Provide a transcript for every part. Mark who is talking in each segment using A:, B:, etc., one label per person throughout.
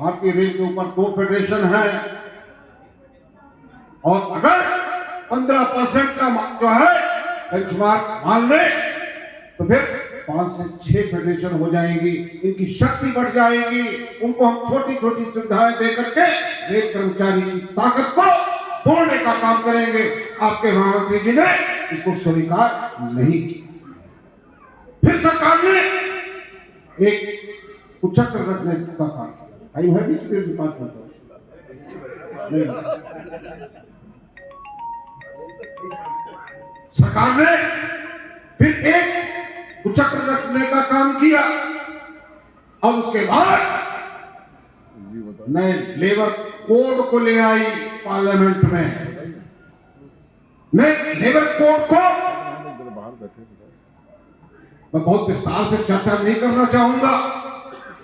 A: भारतीय रेल के ऊपर 2 फेडरेशन है और अगर 15% का जो है बेंचमार्क मान ले तो फिर 5 से 6 फेडरेशन हो जाएंगी, इनकी शक्ति बढ़ जाएगी। उनको हम छोटी छोटी सुविधाएं दे करके रेल कर्मचारी की ताकत को तोड़ने का काम करेंगे। आपके महामंत्री जी ने इसको स्वीकार नहीं किया। फिर सरकार ने एक उच्चक रखने का काम किया। आई है डिपार्टमेंट सरकार ने फिर एक उच्चक रखने का काम किया और उसके बाद नए लेबर कोड को ले आई पार्लियामेंट में। नए लेबर कोड को मैं बहुत विस्तार से चर्चा नहीं करना चाहूंगा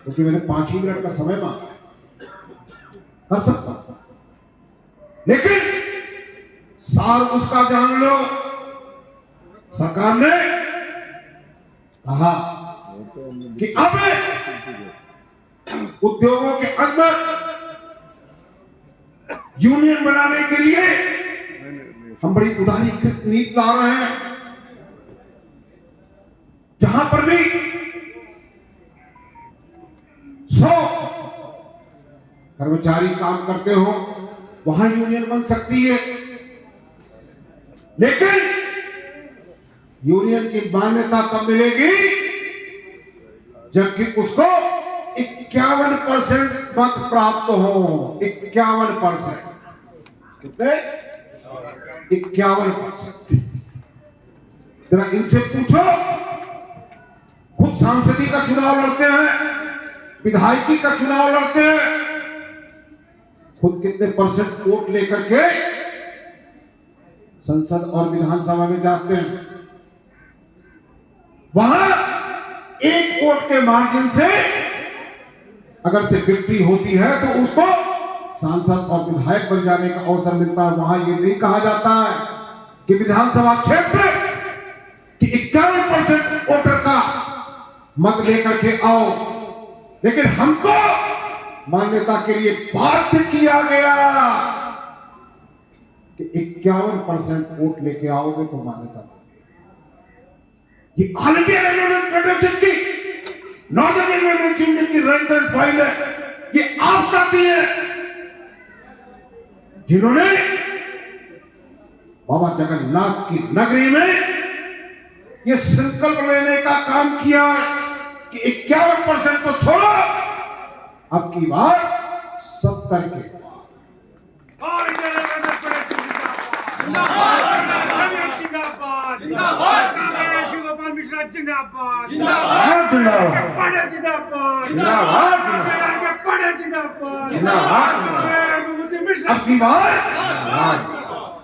A: क्योंकि मैंने 5 ही मिनट का समय मांगा, कर सकता, लेकिन सार उसका जान लो। सरकार ने कहा कि अब उद्योगों के अंदर यूनियन बनाने के लिए हम बड़ी उदारीकृत नीति ला रहे हैं। जहां पर भी 100 कर्मचारी काम करते हो वहां यूनियन बन सकती है, लेकिन यूनियन की मान्यता कब मिलेगी जबकि उसको 51% मत प्राप्त हो। 51%, कितने? 51%। जरा इनसे पूछो, खुद सांसदी का चुनाव लड़ते हैं, विधायकी का चुनाव लड़ते हैं, खुद कितने परसेंट वोट लेकर के संसद और विधानसभा में जाते हैं। वहां एक वोट के मार्जिन से अगर से विक्ट्री होती है तो उसको सांसद और विधायक बन जाने का अवसर मिलता है। वहां ये नहीं कहा जाता है कि विधानसभा क्षेत्र कि 51% वोटर का मत लेकर के आओ, लेकिन हमको मान्यता के लिए बाध्य किया गया कि 51% वोट लेके आओगे तो मान्यता। ये ऑल इंडिया रेलवे फेडरेशन की, नॉर्दर्न रेलवे की रैंक एंड फाइल है। ये आप साथी हैं जिन्होंने बाबा जगन्नाथ की नगरी में ये संकल्प लेने का काम किया कि 51% को छोड़ो, अब की बार 70 के अब की बार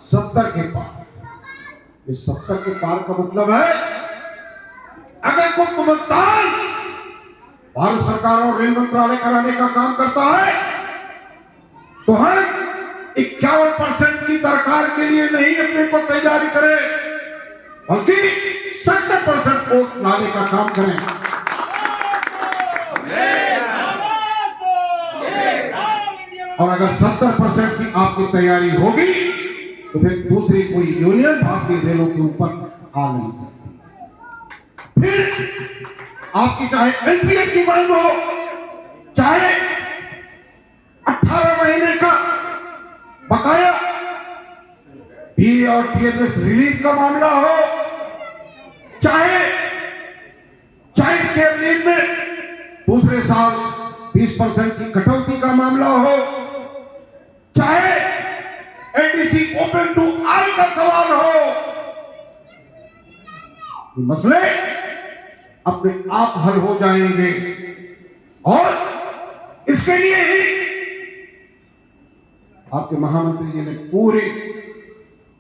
A: 70 के पार। इस 70 के पार का मतलब है अगर कोई मतदान भारत सरकार और रेल मंत्रालय कराने का काम करता है तो हम 51% की दरकार के लिए नहीं अपने को तैयारी करें, बल्कि 70% वोट लाने का काम करें। और अगर 70% की आपकी तैयारी होगी तो फिर दूसरी कोई यूनियन भारतीय रेलों के ऊपर आ नहीं सकती। फिर आपकी चाहे एनपीएस की मांग हो, चाहे 18 महीने का बकाया डीए और टीएमएस रिलीज का मामला हो, चाहे चाइल्ड केयर लीव में दूसरे साल 20% की कटौती का मामला हो, चाहे एडीसी ओपन टू ऑल का सवाल हो, ये मसले अपने आप हल हो जाएंगे। और इसके लिए ही आपके महामंत्री जी ने पूरी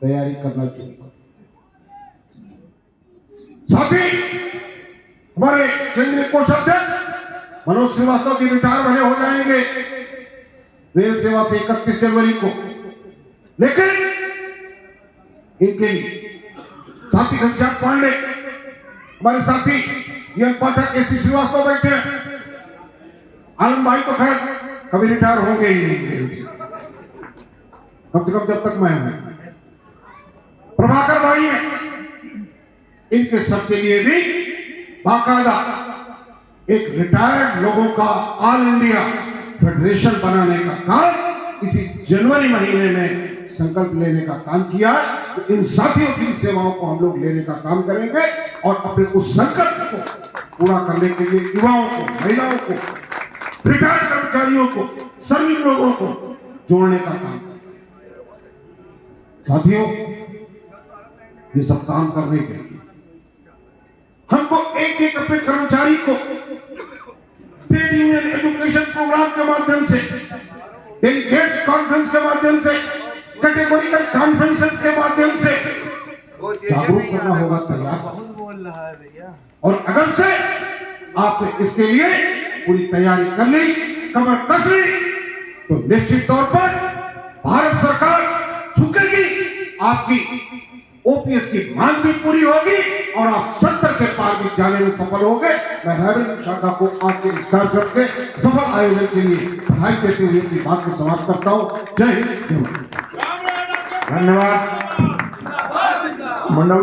A: तैयारी करना चाहिए। साथ ही हमारे केंद्रीय कोषाध्यक्ष मनोज श्रीवास्तव जी रिटायर भले हो जाएंगे रेल सेवा से 31 जनवरी को, लेकिन इनके लिए साथी घनश्याम पांडे, हमारे साथी यन पाठक, एसी श्रीवास्तव बैठे, आनंद भाई तो खैर कभी रिटायर होंगे ही नहीं रेल से, कम से कम जब तक मैं हूं। प्रभाकर भाई हैं, इनके सबके लिए भी बाकायदा एक रिटायर्ड लोगों का ऑल इंडिया फेडरेशन बनाने का काम इसी जनवरी महीने में संकल्प लेने का काम किया है। तो इन साथियों की सेवाओं को हम लोग लेने का काम करेंगे और अपने उस संकल्प को पूरा करने के लिए युवाओं को, महिलाओं को, रिटायर्ड कर्मचारियों को, सभी लोगों को जोड़ने का काम करेंगे। साथियों, ये सब काम करने के लिए हमको एक एक अपने कर्मचारी को ट्रेड यूनियन एजुकेशन प्रोग्राम के माध्यम से, डेलीगेट्स कॉन्फ्रेंस के माध्यम से, कैटेगोरिकल कॉन्फ्रेंसेस के माध्यम से जागरूक करना होगा। तैयार
B: बहुत बोल रहा है भैया।
A: और अगर से आपने इसके लिए पूरी तैयारी कर ली, कमर कस ली, तो निश्चित तौर पर भारत सरकार झुकेगी, आपकी ओपीएस की मांग भी पूरी होगी और आप 70 के पार भी जाने में सफल होंगे। मैं रेवेन्यू शाखा को आपके इस कार्यक्रम के सफल आयोजन के लिए बधाई देते हुए अपनी बात को समाप्त करता हूँ। जय हिंद।
C: धन्यवाद मंडल